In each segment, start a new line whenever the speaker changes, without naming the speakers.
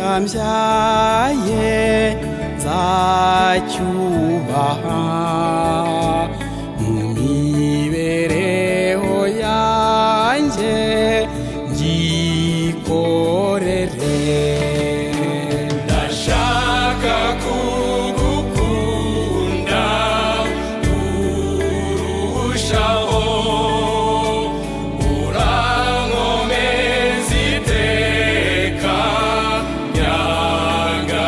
wambyaye nzacyubaha mu mibereho yanjye ngikorere. Ndashaka kugukunda urushaho, urankomeza iteka nyagasani.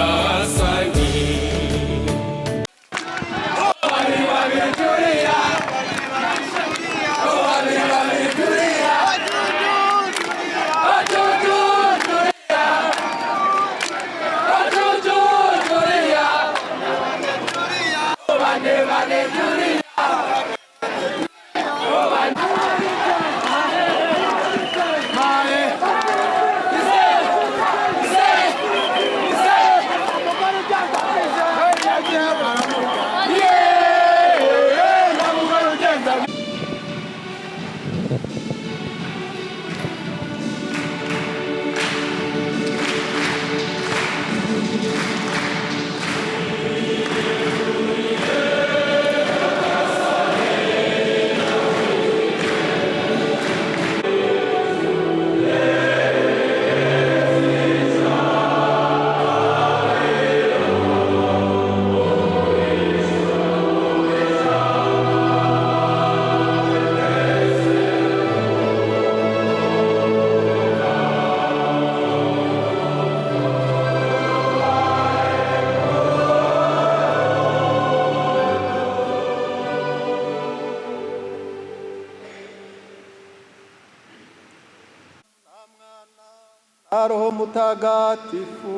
Roho Mutagatifu.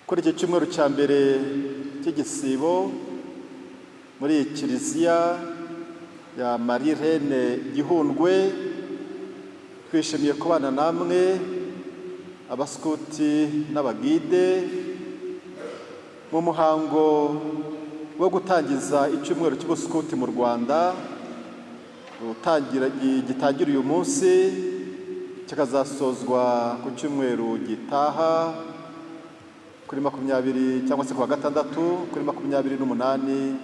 Kuri iki cyumweru cya mbere cy'igisibo muri kiliziya ya Marie Reine Gihundwe, twishimiye kubana namwe abaskuti n'abagide mu muhango wo gutangiza icyumweru cy'ubuskuti mu Rwanda, gitangira uyu munsi kikazasozwa ku cyumweru gitaha kuri 20 cyangwa se ku wa gatandatu kuri 28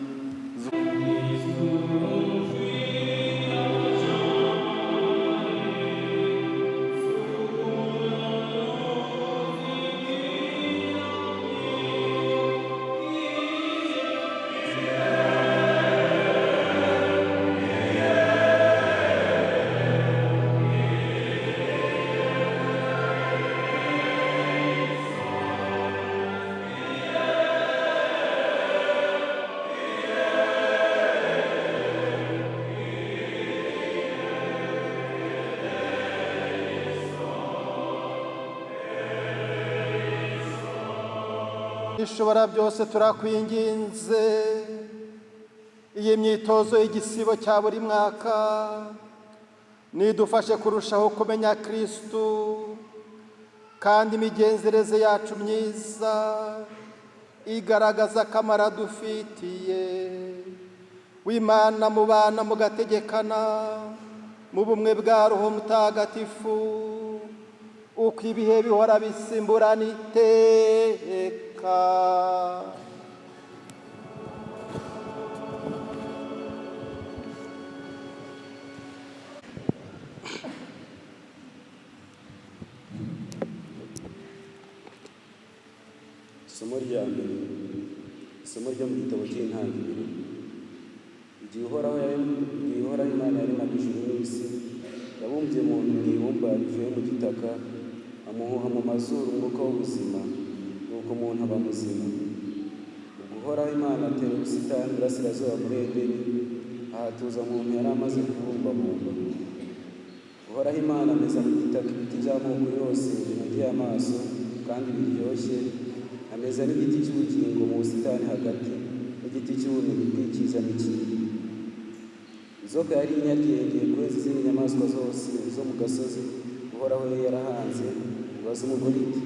Ishobora byose turakwinginze, iyi myitozo y'igisibo cya buri mwaka nidufashe kurushaho kumenya Kristu, kandi imigenzereze yacu myiza igaragaza akamaro adufitiye. W'Imana mubana mugategekana mu bumwe bwa Roho Mutagatifu, uko ibihe bihora bisimburana iteka.
Isomo rya mbere, isomo ryo mu gitabo cy'Intangiriro. Igihe Uhoraho Imana yaremaga ijuru n'isi, yabumbye umuntu mu ibumba rivuye mu gitaka, amuhuha mu mazuru umwuka w'ubuzima, nuko umuntu aba muzima. Ubwo Uhoraho Imana atera ubusitani iburasirazuba muri Edeni, ahatuza umuntu yari amaze kubumbabumba. Uhoraho Imana ameza mu gitaka ibiti by'amoko yose binogeye amaso kandi biryoshye, ameza n'igiti cy'ubugingo mu busitani hagati, n'igiti cy'ubunebwe bw'icyiza n'ikibi. Inzoka yari inyabwenge kurenza izindi nyamaswa zose zo mu gasozi Uhoraho yari yarahanze, ibaza umugore iti,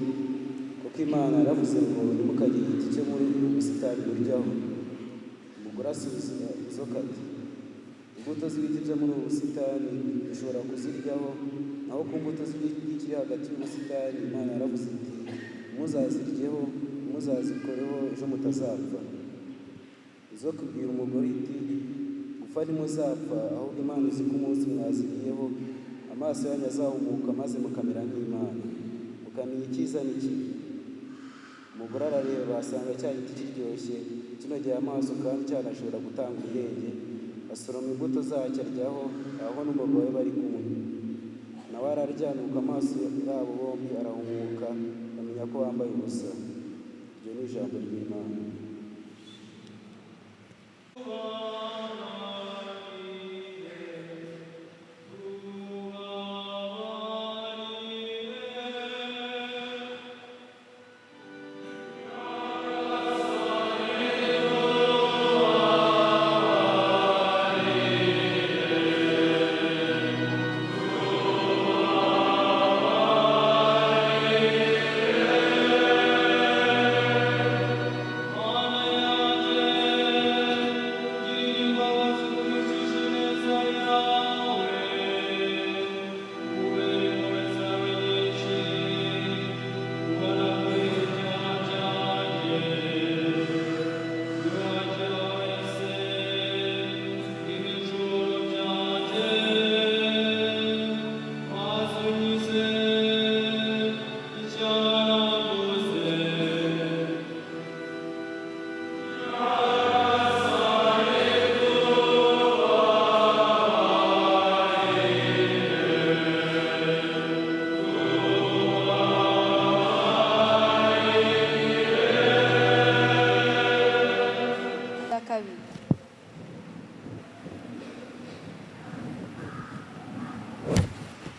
kuko Imana yaravuze ngo ntimukarye igiti cyo muri ubu busitani muryaho. Umugore asubiza inzoka ati, imbuto z'ibiti byo muri ubu busitani dushobora kuziryaho, naho ku mbuto z'igiti kiri hagati y'ubusitani Imana yaravuze iti muzaziryeho muzazikoreho ejo mutazapfa. Izo kubwira umugore iti gupfa ntimuzapfa, ahubwo Imana izi ko umunsi mwaziriyeho amaso yanyu azahumuka maze mukamera nk'Imana, mukamenya icyiza n'ikibi. Umugore arareba asanga cya giti kiryoshye kinogeye amaso kandi cyanashobora gutanga ubwenge, asoroma imbuto zacyo aryaho, aho n'umugabo we bari kumwe. Nawe araryanuka amaso yabo bombi arahumuka, amenya ko bambaye ubusa. Iryo ni ijambo ry'Imana.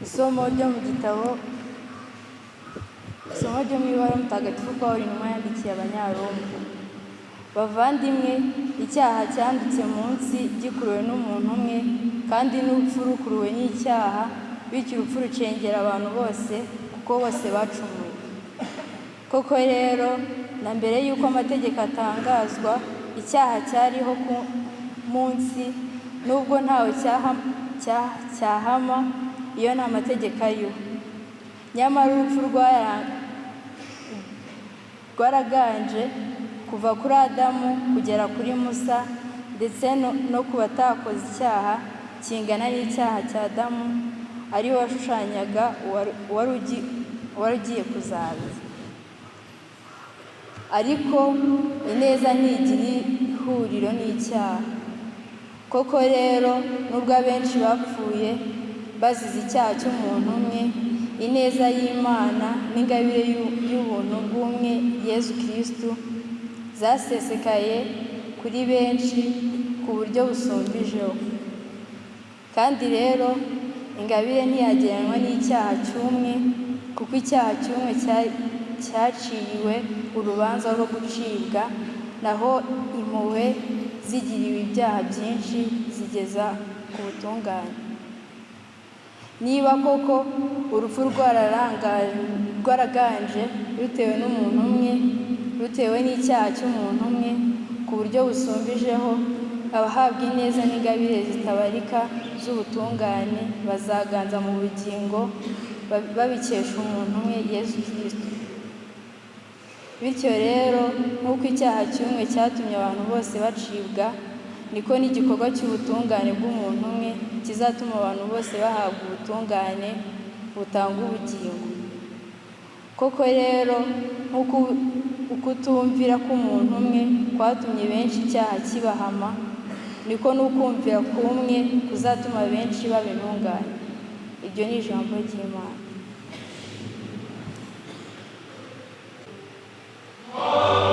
Isomo ryo mu gitabo, isomo ryo mu ibara mutagatifu Pawulo intumwa yandikiye Abanyaroma. Bavandimwe, icyaha cyanditse munsi gikuruwe n'umuntu umwe, kandi n'urupfu rukuruwe n'icyaha, bityo urupfu rucengera abantu bose kuko bose bacumuye. Koko rero, na mbere y'uko amategeko atangazwa, icyaha cyariho ku munsi, nubwo ntawe cyahama iyo nta mategeko ariho. Nyamara urupfu rwaraganje kuva kuri Adamu kugera kuri Musa, ndetse no ku batakoze icyaha kingana n'icyaha cya Adamu, ari we washushanyaga uwari ugiye kuzaza. Ariko ineza ntigira ihuriro n'icyaha. Koko rero, nubwo abenshi bapfuye bazize icyaha cy'umuntu umwe, ineza y'Imana n'ingabire y'ubuntu bw'umwe Yezu Kristu zasesekaye kuri benshi ku buryo busumbijeho. Kandi rero ingabire ntiyagereranywa n'icyaha cy'umwe, kuko icyaha cy'umwe cyaciriwe urubanza rwo gucibwa, naho impuhwe zigiriwe ibyaha byinshi zigeza ku butungane. Niba koko urupfu rwaraganje rutewe n'umuntu umwe, rutewe n'icyaha cy'umuntu umwe, ku buryo busumbijeho, abahabwa ineza n'ingabire zitabarika z'ubutungane bazaganza mu bugingo babikesha umuntu umwe Yezu Kristu. Bityo rero, nk'uko icyaha cy'umwe cyatumye abantu bose bacibwa, niko n'igikorwa cy'ubutungane bw'umuntu umwe kizatuma abantu bose bahabwa ubutungane butanga ubugingo. Koko rero, nk'uko ukutumvira k'umuntu umwe kwatumye benshi icyaha kibahama, niko n'ukumvira k'umwe kuzatuma benshi baba intungane. Iryo ni ijambo ry'Imana.
Amen.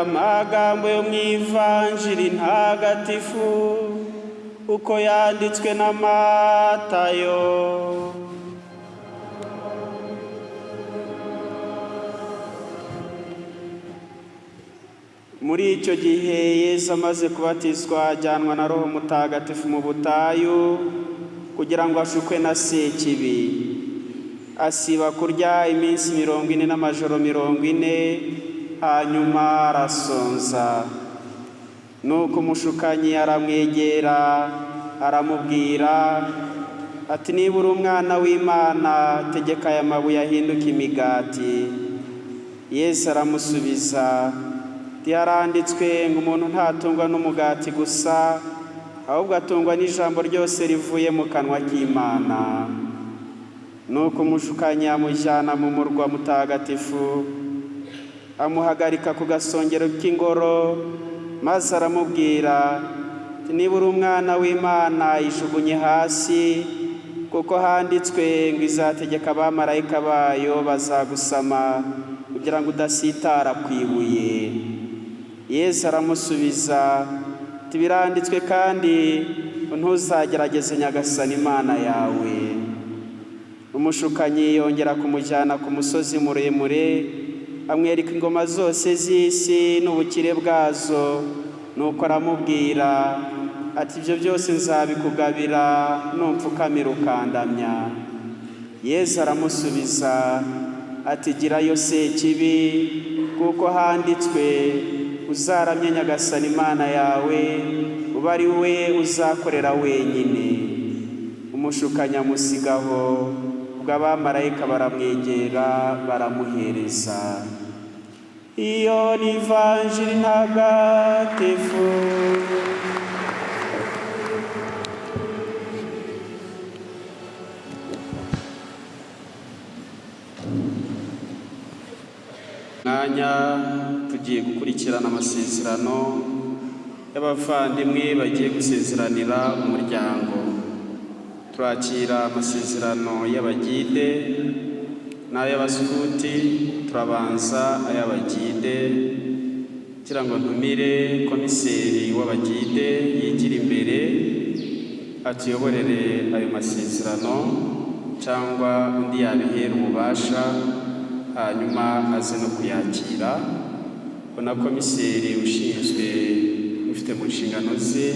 Amagambo yo mu ivanjiri ntagatifu uko yanditswe na Matayo. Muri icyo gihe Yesu amaze kubatizwa ajyanwa na Roho Mutagatifu mu butayu kugira ngo ashukwe na Sekibi. Asiba kurya iminsi 40 n'amajoro 40, hanyuma arasonza. Nuko umushukanyi aramwegera aramubwira ati, niba uri umwana w'Imana tegeka aya mabuye ahinduke imigati. Yesu aramusubiza, yaranditswe ngo umuntu ntatungwa n'umugati gusa, ahubwo atungwa n'ijambo ryose rivuye mu kanwa k'Imana. Nuko umushukanyi amujyana mu murwa mutagatifu, amuhagarika ku gasongero k'ingoro, maze aramubwira ati, niba uri umwana w'Imana ijugunye hasi, kuko handitswe ngo izategeka abamarayika bayo bazagusama kugira ngo udasitara ku ibuye. Yesu aramusubiza ati, biranditswe kandi ntuzagerageze Nyagasani Imana yawe. Umushukanyi yongera kumujyana ku musozi muremure, amwereka ingoma zose z'isi n'ubukire bwazo. Nuko aramubwira ati, ibyo byose nzabikugabira numpfukamira ukandamya. Yesu aramusubiza ati, girayo Sekibi, kuko handitswe uzaramye Nyagasani Imana yawe, ube ari we uzakorera wenyine. Umushukanyi amusigaho, ubwo abamarayika baramwegera baramuhereza. Iyo ni ivanjiri ntagatifu. Mwanya tugiye gukurikirana amasezerano y'abavandimwe bagiye gusezeranira umuryango. Turakira amasezerano y'abagide n'ay'abaskuti, turabanza ay'abagide kugira ngo ntumire komiseri w'abagide yigira imbere atuyoborere ayo masezerano, cyangwa undi yabihera ububasha hanyuma aze no kuyakira. Bona komiseri ushinzwe ufite mu nshingano ze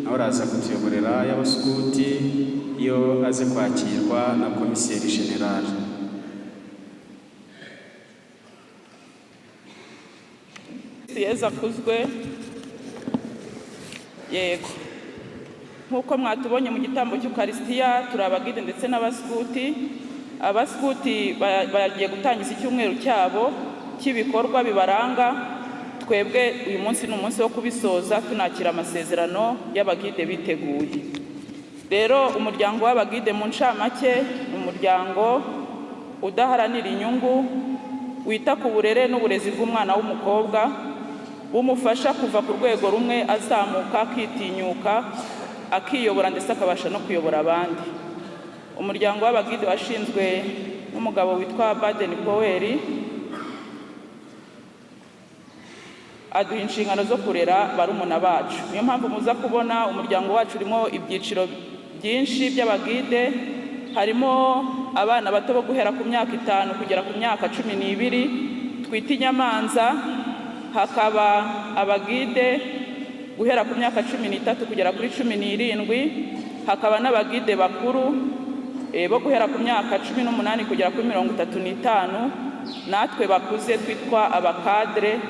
nawe araza kutuyoborera y'abaskuti iyo aze kwakirwa na komiseri general.
Yesu akuzwe. Yego, nk'uko mwatubonye mu gitambo cy'Ukarisitiya, turi abagide ndetse n'abaskuti. Abaskuti bagiye gutangiza icyumweru cyabo cy'ibikorwa bibaranga. Twebwe uyu munsi ni umunsi wo kubisoza tunakira amasezerano y'abagide biteguye. Rero umuryango w'abagide mu ncamake ni umuryango udaharanira inyungu, wita ku burere n'uburezi bw'umwana w'umukobwa, bumufasha kuva ku rwego rumwe azamuka akitinyuka, akiyobora ndetse akabasha no kuyobora abandi. Umuryango w'abagide washinzwe n'umugabo witwa Baden Powell, aduha inshingano zo kurera barumuna bacu. Niyo mpamvu muza kubona umuryango wacu urimo ibyiciro byinshi by'abagide. Harimo abana bato bo guhera ku myaka 5 kugera ku myaka 12 twita inyamanza. Hakaba abagide guhera ku myaka 13 kugera kuri 17. Hakaba n'abagide bakuru bo guhera ku myaka 18 kugera kuri 35. Natwe bakuze twitwa abakadre.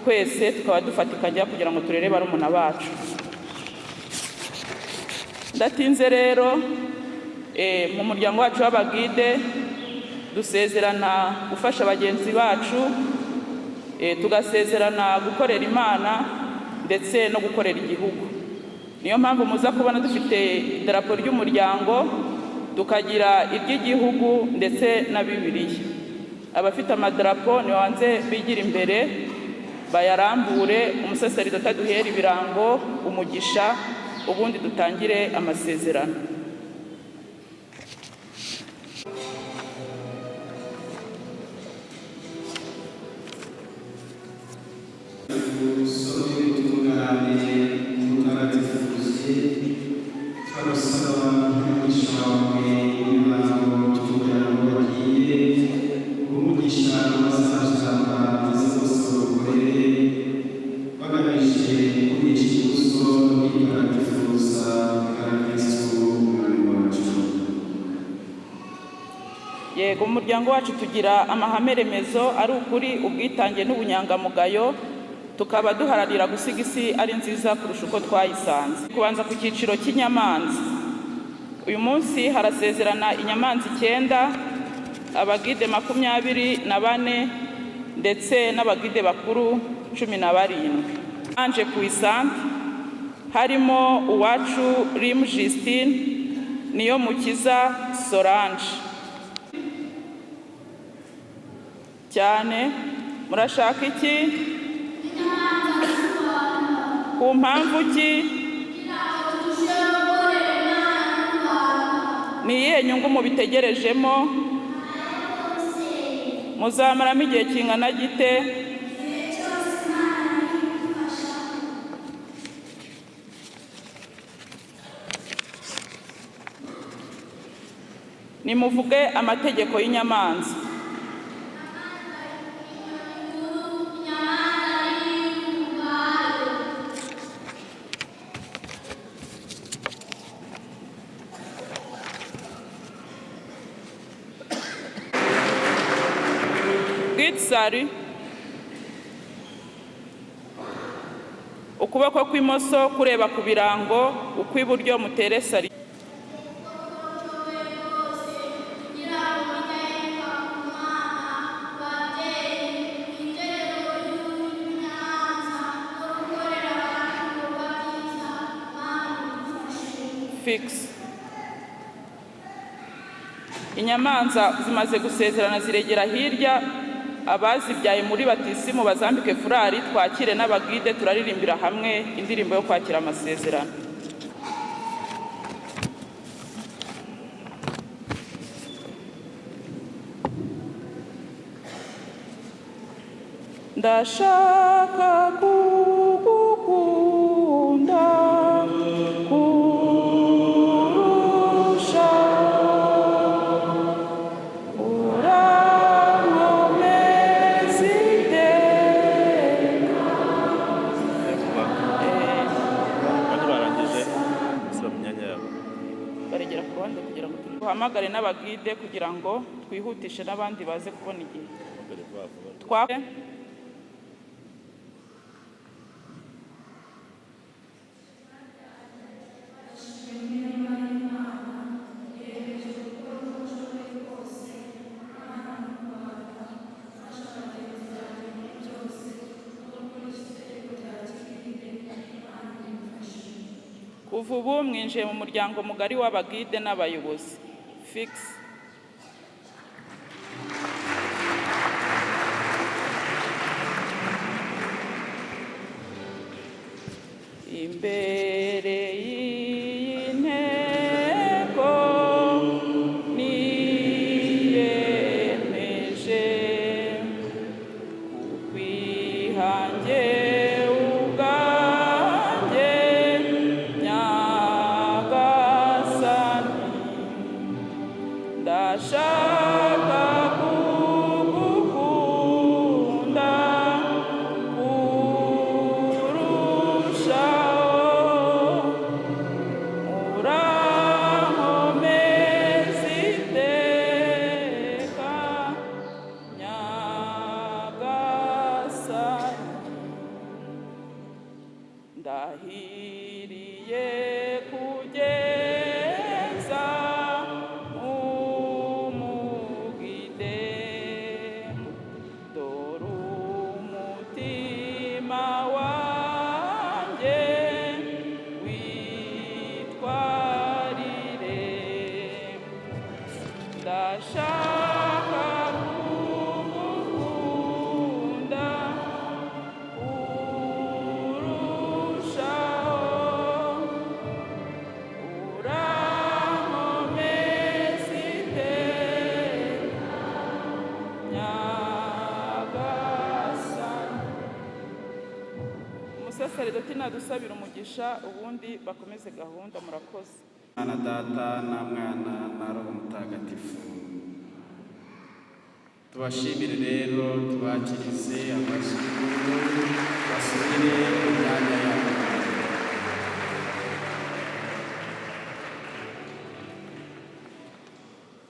Twese tukaba dufatikanya kugira ngo turere barumuna bacu. Ndatinze rero mu muryango wacu w'abagide dusezerana gufasha bagenzi bacu, tugasezerana gukorera Imana ndetse no gukorera igihugu. Niyo mpamvu muza kubona dufite idarapo ry'umuryango, tukagira iry'igihugu ndetse na Bibiliya. Abafite amadarapo ni wanze bigira imbere bayarambure, umusaseridoti aduhera ibirango, umugisha, ubundi dutangire amasezerano. Yego, mu muryango wacu tugira amahame remezo ari ukuri, ubwitange n'ubunyangamugayo, tukaba duharanira gusiga isi ari nziza kurusha uko twayisanze. Kubanza ku cyiciro cy'inyamanza, uyu munsi harasezerana inyamanza 9, abagide 24 ndetse n'abagide bakuru 17. Anje ku isante harimo Uwacu Rim Justine, Niyomukiza Solange. Cyane murashaka iki? Ku mpamvu ki? Ni iyihe nyungu mubitegerejemo? Muzamaramo igihe kingana gite? Nimuvuge amategeko y'inyamanza. Sari, ukuboko kw'imoso kureba ku birango, ukw'iburyo mutere sari. Fix. Inyamanza zimaze gusezerana ziregera hirya, abazibyaye muri batisimu bazambike furari, twakire n'abagide turaririmbira hamwe indirimbo yo kwakira amasezerano. Ndashaka kugukunda Duhamagare n'abagide kugira ngo twihutishe n'abandi baze kubona igihe. Kuva ubu mwinjiye mu muryango mugari w'abagide n'abayobozi. Fix. Imbere y'inteko niyemeje kukwihange ubwanjye Nyagasani, ndashaka kugukunda kurushaho, urankomeza iteka Nyagasani. umusaseredoti nadusabira umugisha ubundi bakomeze gahunda. Murakoze.
Mwana Data na Mwana na Roho Mutagatifu. Tubashimire rero, tubakirize amashimwe, basubire mu myanya yabo.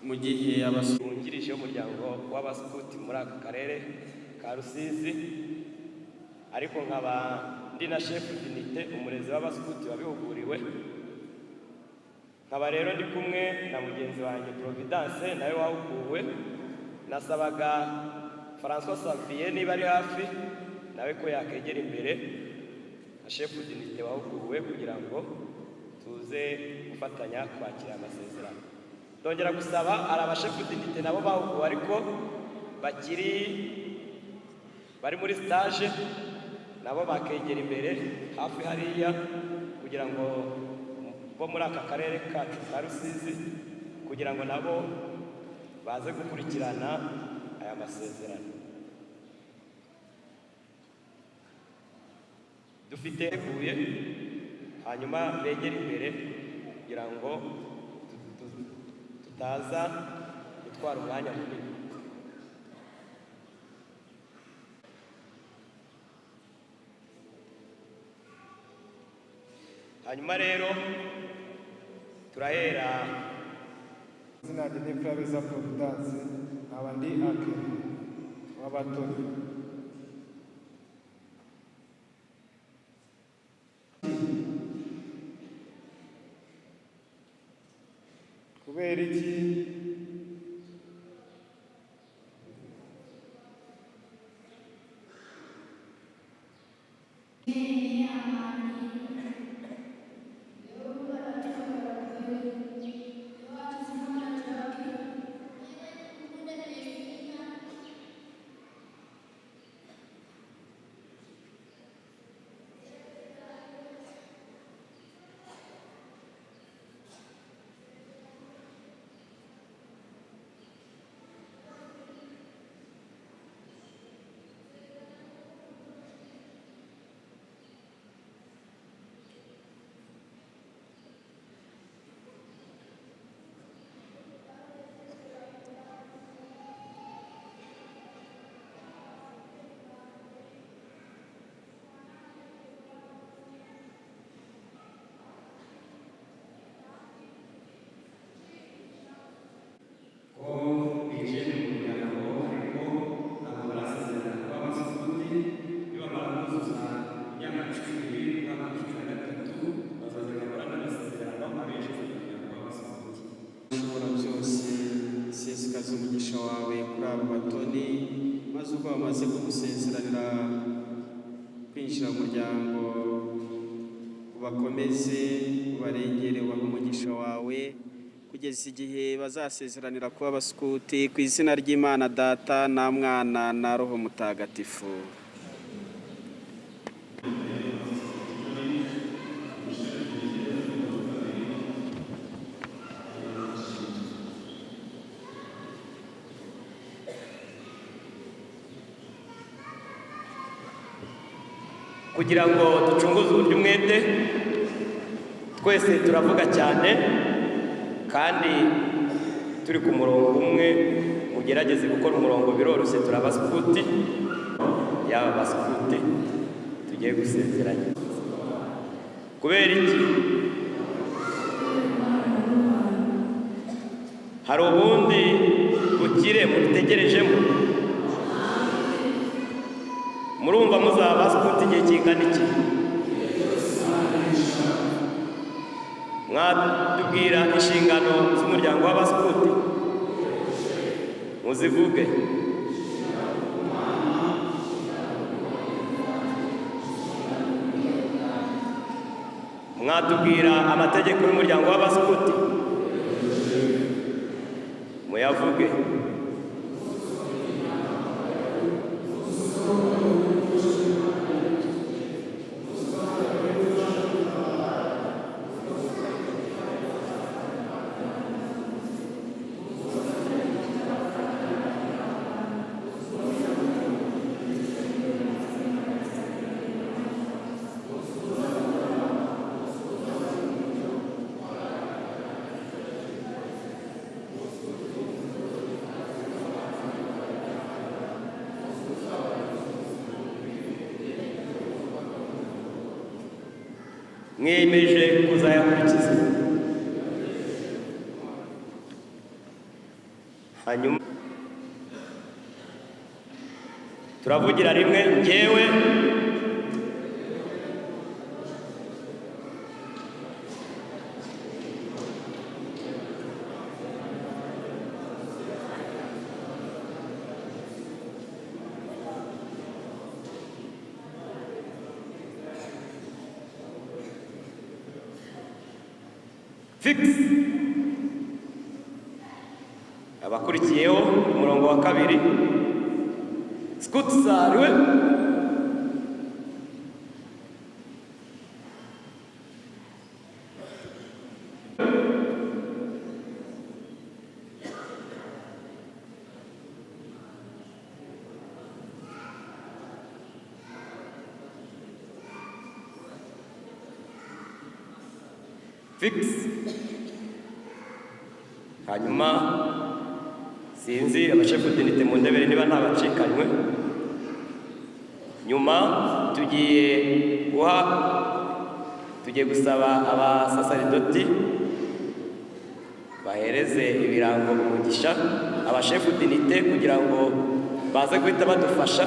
Mu gihe
wungirije umuryango w'abaskuti muri aka karere ka Rusizi, ariko nkaba ndi na chef d'unité umurezi w'abaskuti wabihuguriwe, nkaba rero ndi kumwe na mugenzi wanjye Providence nawe wahuguwe. Nasabaga François Xavier niba ari hafi nawe ko yakegera imbere nka chef d'unité wahuguwe kugira ngo tuze gufatanya kwakira amasezerano. Ndongera gusaba ari abashefu d'unité nabo bahuguwe ariko bari muri stage, nabo bakegera imbere hafi hariya kugira ngo bo muri aka karere kacu ka Rusizi kugira ngo nabo baze gukurikirana aya masezerano. Dufite huye hanyuma begera imbere kugira ngo tutaza gutwara umwanya munini. Hanyuma rero turahera.
Izina ryanjye ni Praveza Providence, nkaba ndi ake w'abatoni. Kubera iki
umugisha wawe kuri aba batoni, maze ubwo bamaze kugusezeranira kwinjira mu muryango ubakomeze ubarengere, ubahe umugisha wawe kugeza igihe bazasezeranira kuba abaskuti, ku izina ry'Imana Data na Mwana na Roho Mutagatifu.
Kugira ngo ducunguze uburyo umwete, twese turavuga cyane kandi turi ku murongo umwe. Mugerageze gukora umurongo, biroroshye, turabaskuti yaba baskuti tugiye gusezeranya. Kubera iki? Hari ubundi bukire mutegerejemo? Murumva muzaba baskuti igihe kingana iki? Mwatubwira inshingano z'umuryango w'abaskuti muzivuge. Mwatubwira amategeko y'umuryango w'abaskuti muyavuge. mwiyemeje kuzayakurikiza. Hanyuma turavugira rimwe, njyewe fix. Abakurikiyeho umurongo wa kabiri, skutsariwe fix. Hanyuma sinzi abashefu d'unité mu ndebere niba ntabacikanywe. Nyuma tugiye gusaba abasasaridoti bahereze ibirango umugisha abashefu d'unité kugira ngo baze guhita badufasha.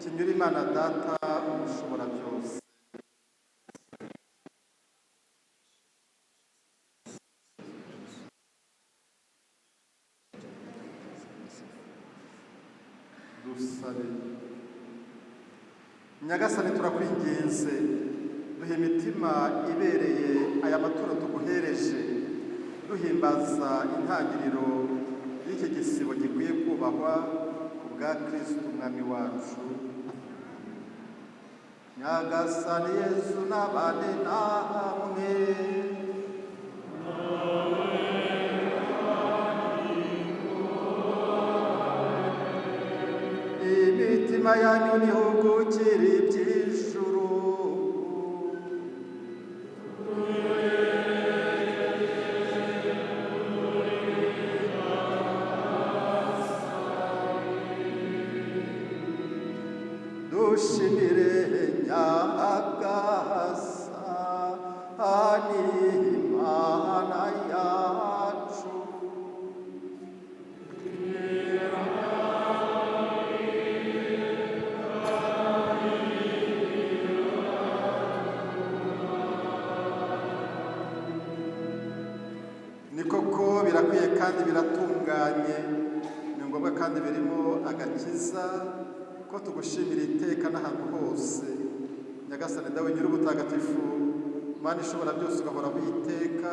kinyura Imana Data ushobora byose. Dusabe. Nyagasani turakwinginze, duhe imitima ibereye aya maturo tuguhereje, duhimbaza intangiriro y'iki gisibo gikwiye kubahwa ku bwa Kristo umwami wacu. Nyagasani Yesu nabane namwe. Imitima yanyu nihugukire iby'ijuru. Dushimire Nyagasani Imana yacu. Ni koko birakwiye kandi biratunganye, ni ngombwa kandi birimo agakiza ko tugushimira iteka n'ahantu hose. Nyagasani dawe nyir'ubutagatifu, Mana ishobora byose, ugahora witeka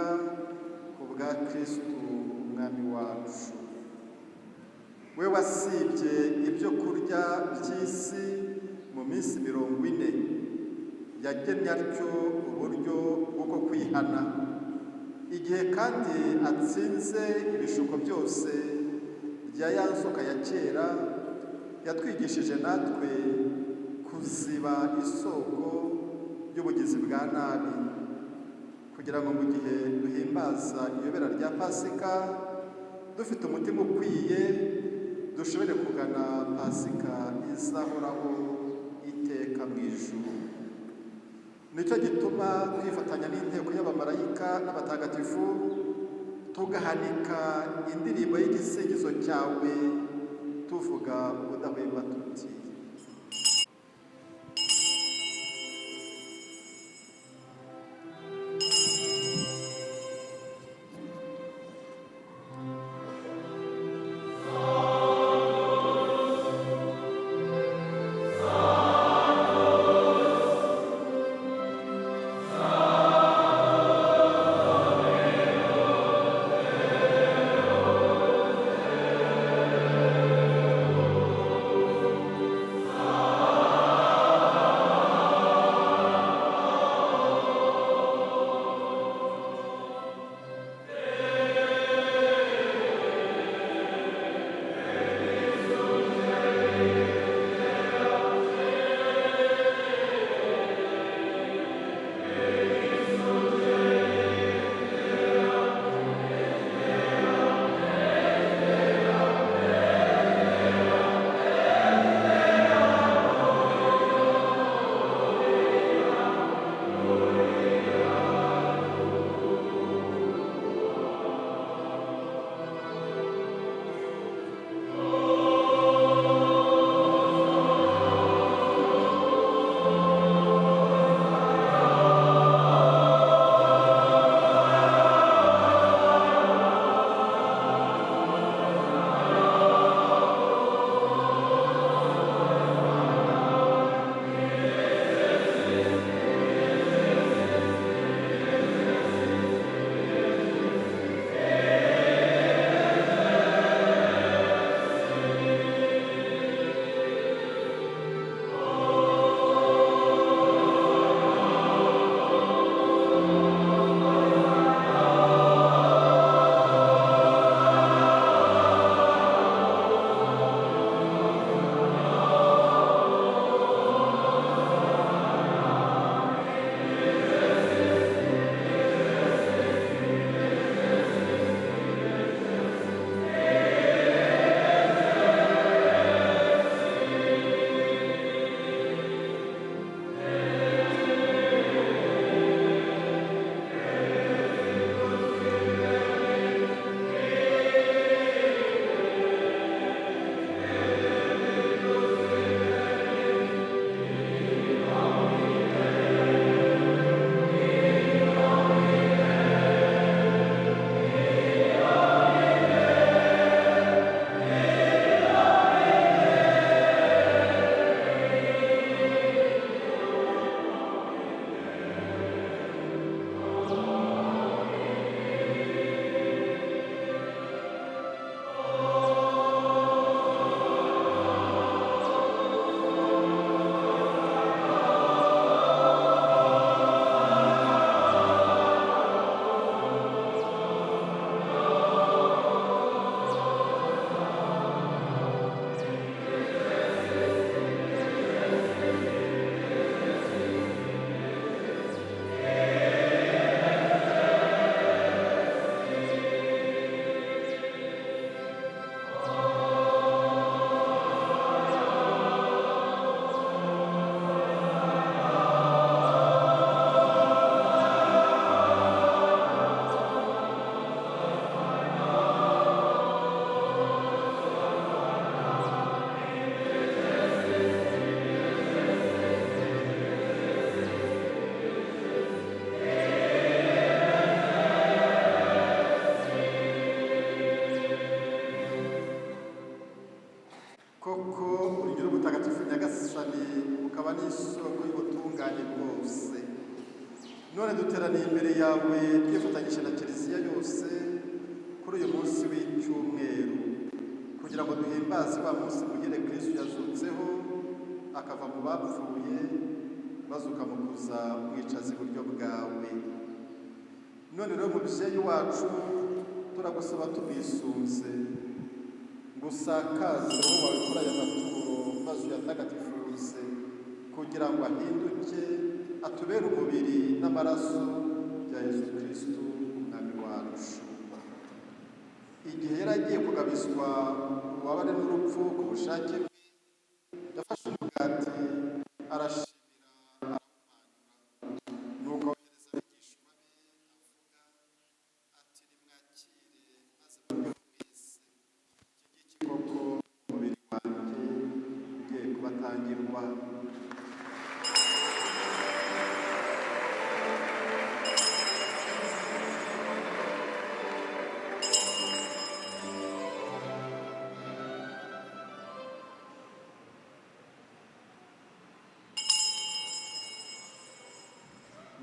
ku bwa Kristo umwami wacu. We wasibye ibyo kurya by'isi mu minsi 40, yagennye atyo uburyo bwo kwihana. Igihe kandi atsinze ibishuko byose bya ya nzoka ya kera, yatwigishije natwe kuziba isoko y'ubugizi bwa nabi, kugira ngo mu gihe duhimbaza iyobera rya Pasika dufite umutima ukwiye, dushobore kugana Pasika izahoraho iteka mu ijuru. Nicyo gituma twifatanya n'inteko y'abamarayika n'abatagatifu tugahanika indirimbo y'igisingizo cyawe, tuvuga ubudahwema tuti: none duteraniye imbere yawe twifatanyije na kiliziya yose kuri uyu munsi w'icyumweru kugira ngo duhimbaze wa munsi mugire Kristo yazutseho akava mu bapfuye maze ukamukuza mwicaza iburyo bwawe. None rero mubyeyi wacu turagusaba tubwisunze ngo usakaze roho wawe kuri aya maturo maze uyatagatifuze kugira ngo ahinduke atubere umubiri n'amaraso bya Yesu Kristo umwami wacu. Igihe yari agiye kugabizwa ububabare n'urupfu ku bushake bwe, yafashe umugati arashimira arawumanyura, nuko awohereza abigishwa be avuga ati nimwakire maze murye mwese, iki ngiki koko umubiri wanjye ugiye kubatangirwa.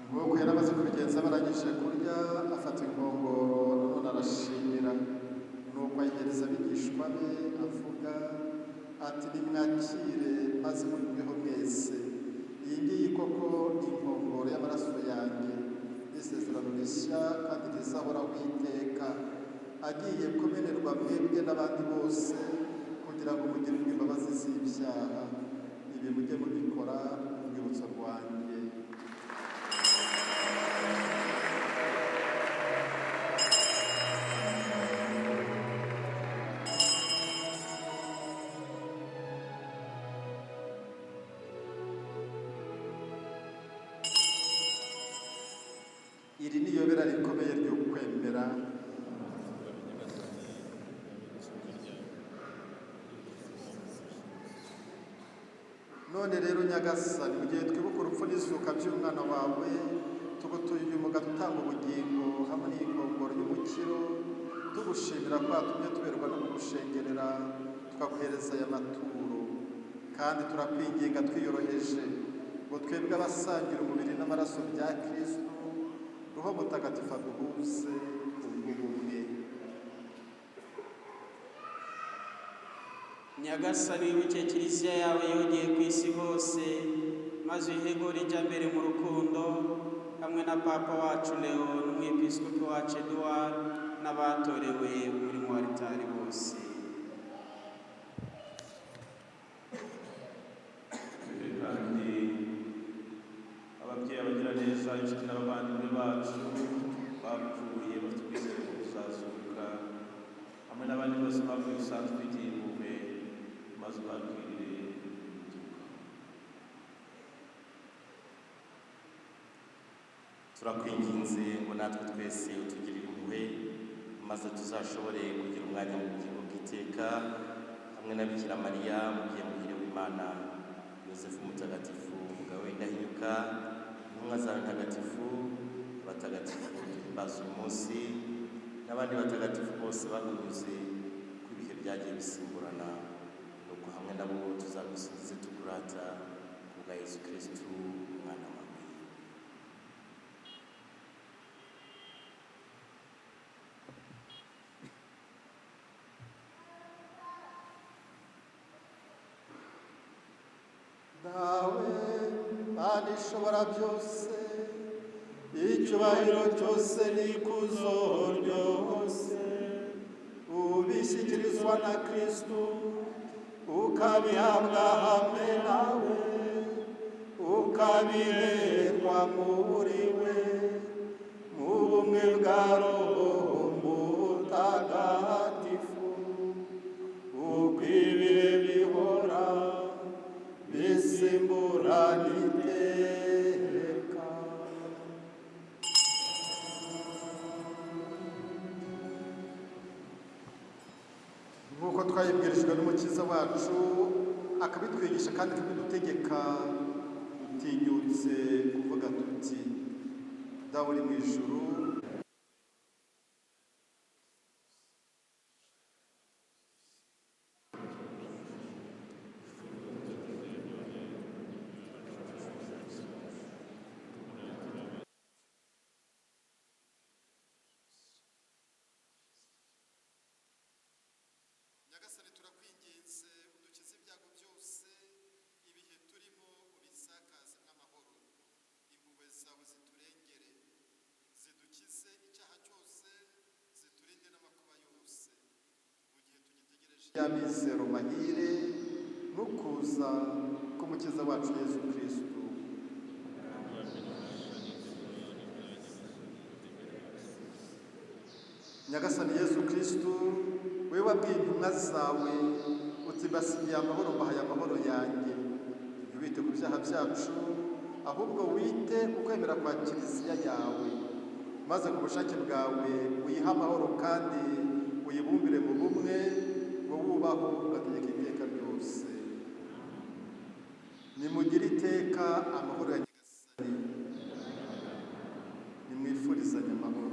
Nk'uko yari amaze kubigenza barangije kurya, afata inkongoro none arashimira, nuko ayihereza abigishwa be avuga ati nimwakire maze munyweho mwese, iyi ngiyi koko ni inkongoro y'amaraso yanjye y'isezerano rishya kandi rizahoraho iteka, agiye kumenerwa mwebwe n'abandi bose kugira ngo mugirirwe imbabazi z'ibyaha. Ibi mujye mubikora mu rwibutso rwanjye. Iri ni iyobera rikomeye ryo kwemera. None rero Nyagasani, mu gihe twibuka urupfu n'izuka by'umwana wawe, tugutuye uyu mugati utanga ubugingo hamwe n'inkongoro y'umukiro, tugushimira ko watumye tuberwa no kugushengerera tukaguhereza aya maturo, kandi turakwinginga twiyoroheje ngo twebwe abasangira umubiri n'amaraso bya Kristo, Roho Mutagatifu aduhuze ubumwe.
Nyagasani, wibuke kiliziya yawe yogeye ku isi hose, maze uyihegure ijya mbere mu rukundo, hamwe na Papa wacu Leo n'umwepiskopi wacu Edouard n'abatorewe umurimo wa Ritari bose.
Kandi ababyeyi abagira neza, inshuti n'abavandimwe bacu bapfuye bafite ubwizere bwo kuzazuka, hamwe n'abandi bose bapfuye usanzwe ufitiye impuhwe, maze ubabwirire gutuka.
Turakwinginze ngo natwe twese utugirire impuhwe, maze tuzashobore kugira umwanya mu bugingo bw'iteka hamwe na Bikira Mariya umubyeyi muhire w'Imana, Yosefu mutagatifu umugabo w'indahinyuka, intumwa zawe ntagatifu, abatagatifu duhimbaza uyu munsi, n'abandi batagatifu bose bakunyuze ku ibihe byagiye bisimburana, nuko hamwe nabo tuzagusingize tukurata ku bwa Yesu Kristo umwana wawe.
Nawe Mana ishobora byose, icyubahiro cyose n'ikuzo ryose ubishyikirizwa na Kristo, ukabihabwa hamwe nawe, ukabiherwa muri we, mu bumwe bwa Roho Mutagatifu, uko ibihe bihora bisimburana iteka. Nk'uko twayibwirijwe n'Umukiza wacu akabitwigisha kandi akabidutegeka, dutinyutse kuvuga tuti: Dawe uri mu ijuru, y'amizero mahire no kuza k'umukiza wacu Yesu Kristo. Nyagasani Yesu Kristo, wewe wabwiye intumwa zawe uti mbasigiye amahoro mbahaye amahoro yanjye, ntiwite ku byaha byacu ahubwo wite ku kwemera kwa kiliziya yawe, maze ku bushake bwawe uyihe amahoro kandi uyibumbire mu bumwe, wowe ubaho ugategeka iteka ryose. Nimugire iteka amahoro ya Nyagasani, nimwifurizanye amahoro.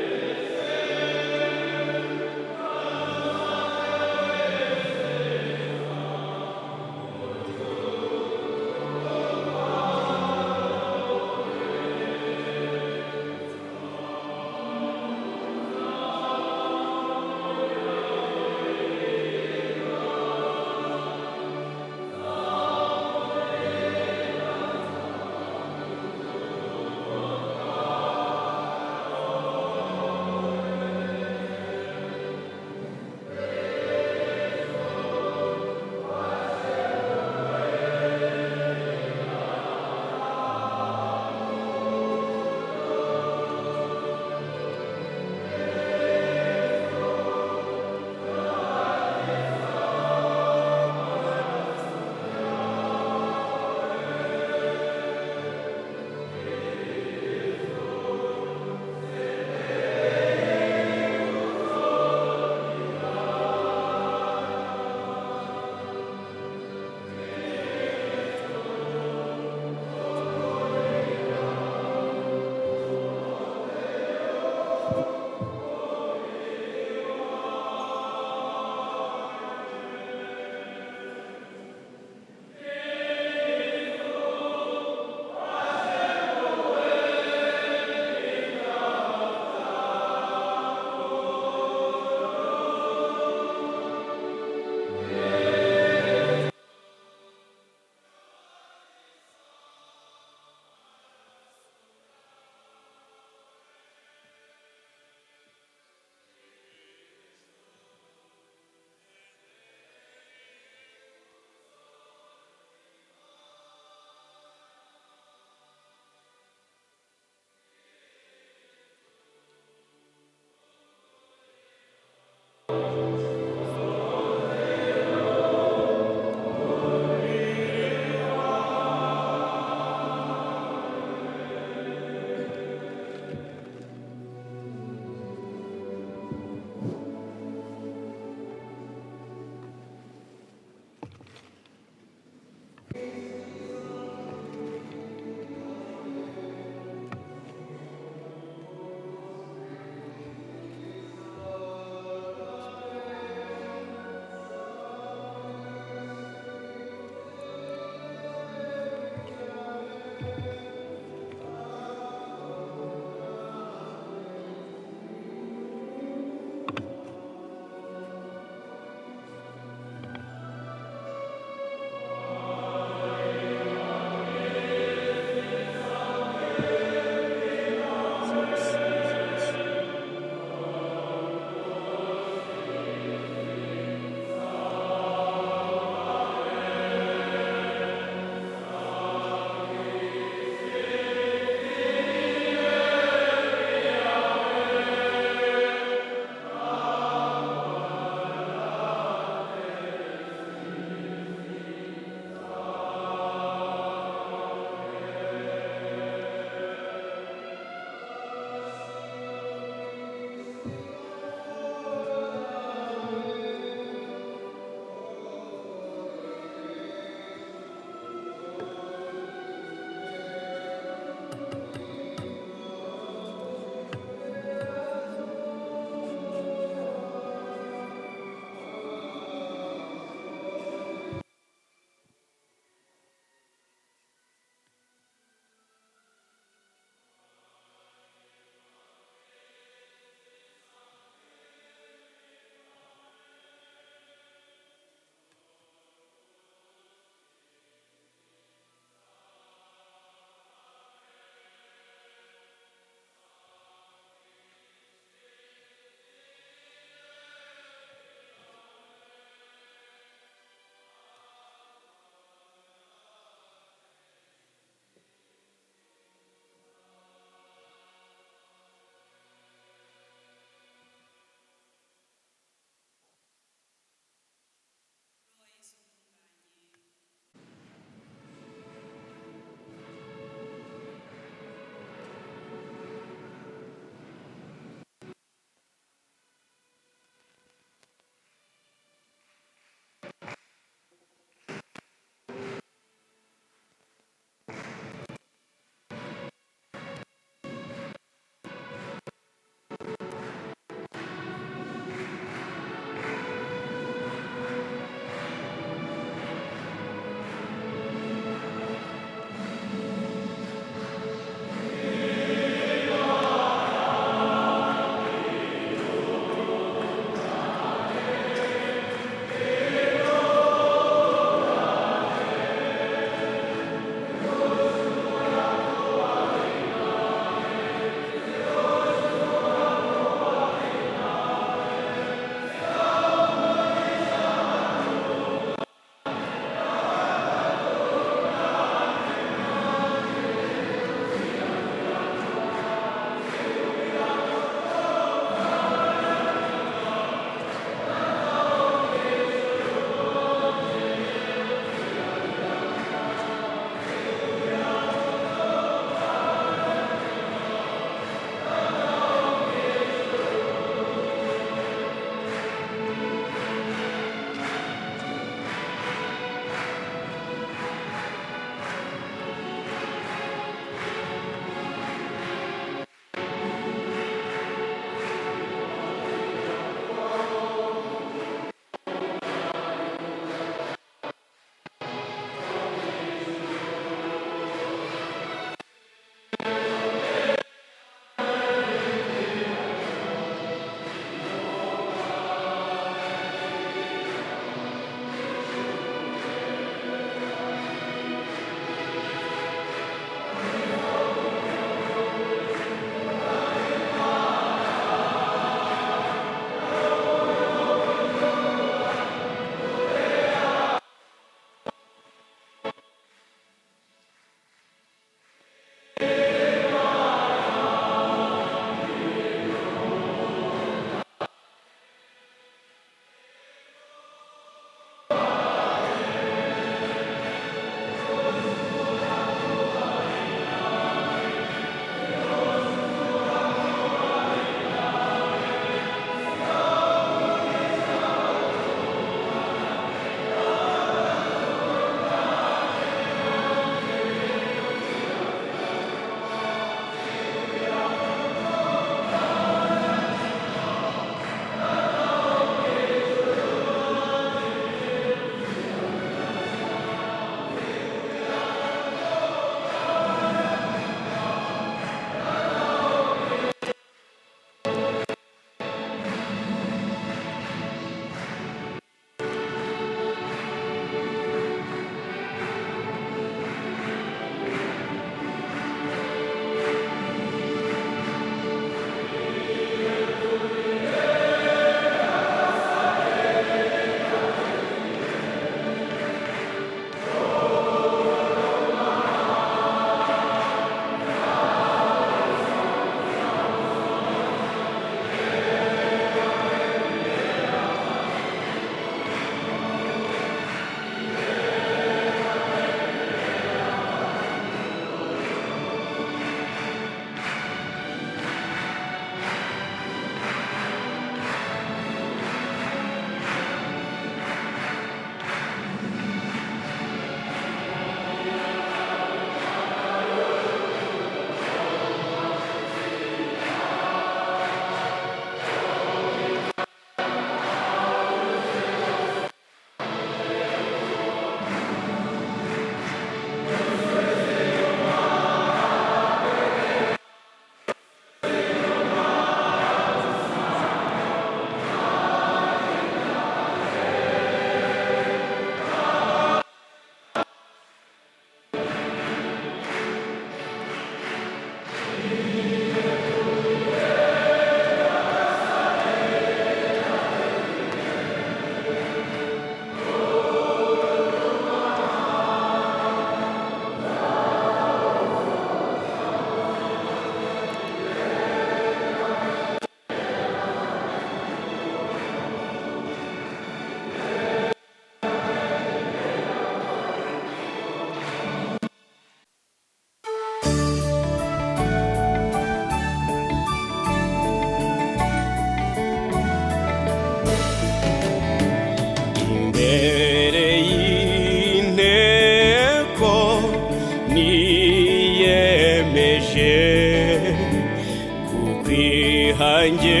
kwihange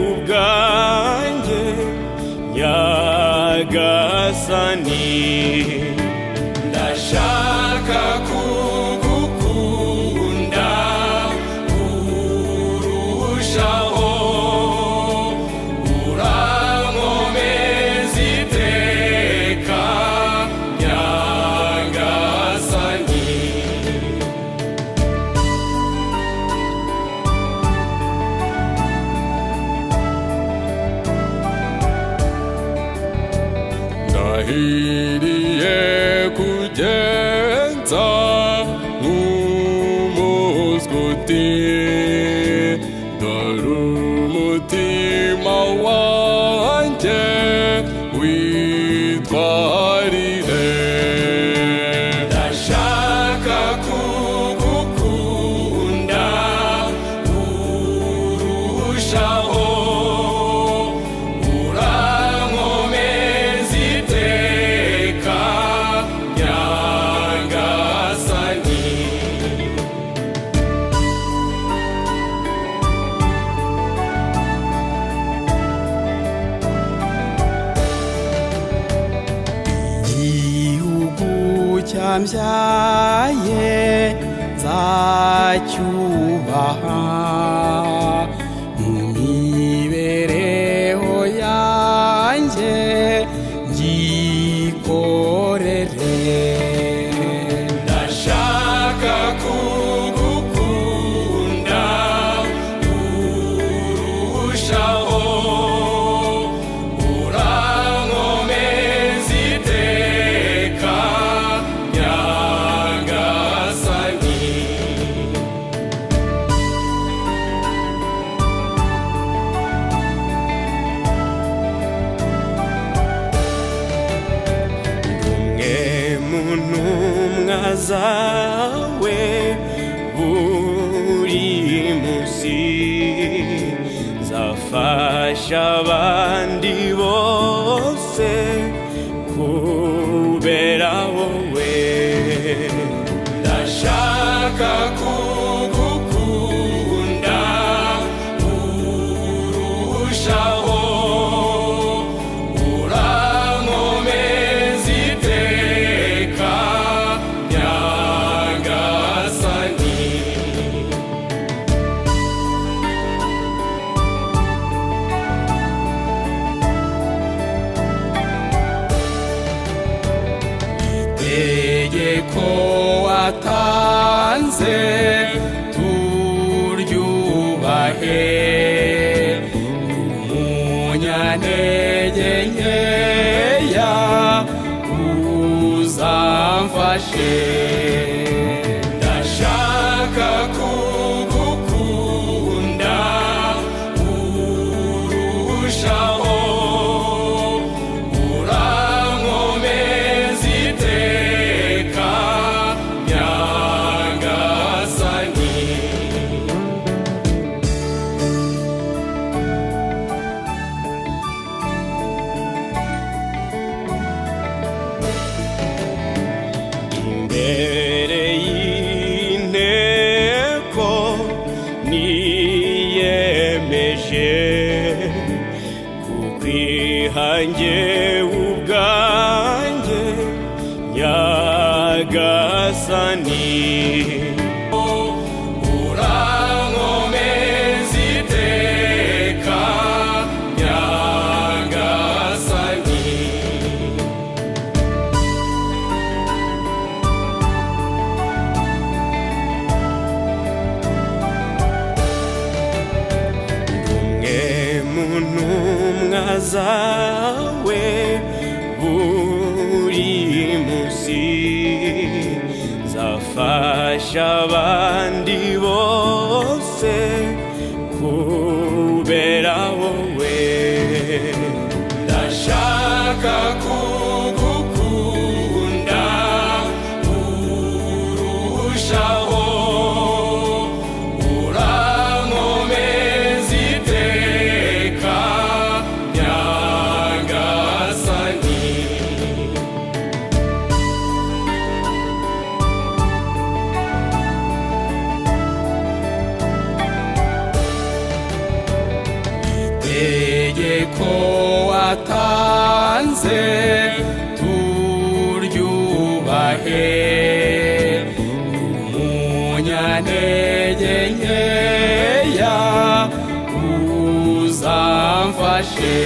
ubwanjye nyagasani ndashaka kugukunda kurushaho urankomeza iteka nyagasani ndahiriye kugenza nk'umuskuti dore umutima wanjye witwarire ndashaka kugukunda kurushaho urankomeza iteka nyagasani igihugu cyambyaye nzacyubaha mu mibereho yanjye ngikorere ndashaka kugukunda kurushaho urankomeza iteka nyagasani umwe mu ntumwa zawe buri munsi zafasha abandi bose kubera wowe ndashaka kugukunda kurushaho urankomeza iteka nyagasani itegeko watanze turyubahe umunyantege nkeya uzamfashe ndashaka kugukunda kurushaho urankomeza iteka nyagasani imbere y'inteko niyemeje kukwihange ubwanjye nyagasani urankomeza iteka nyagasani umwe mu ntumwa zawe buri munsi zafasha abandi bose kubera wowe ndashaka kugukunda kurushaho urankomeza iteka nyagasani tegeko watanze turyubahe umunyanege nkeya uzamfashe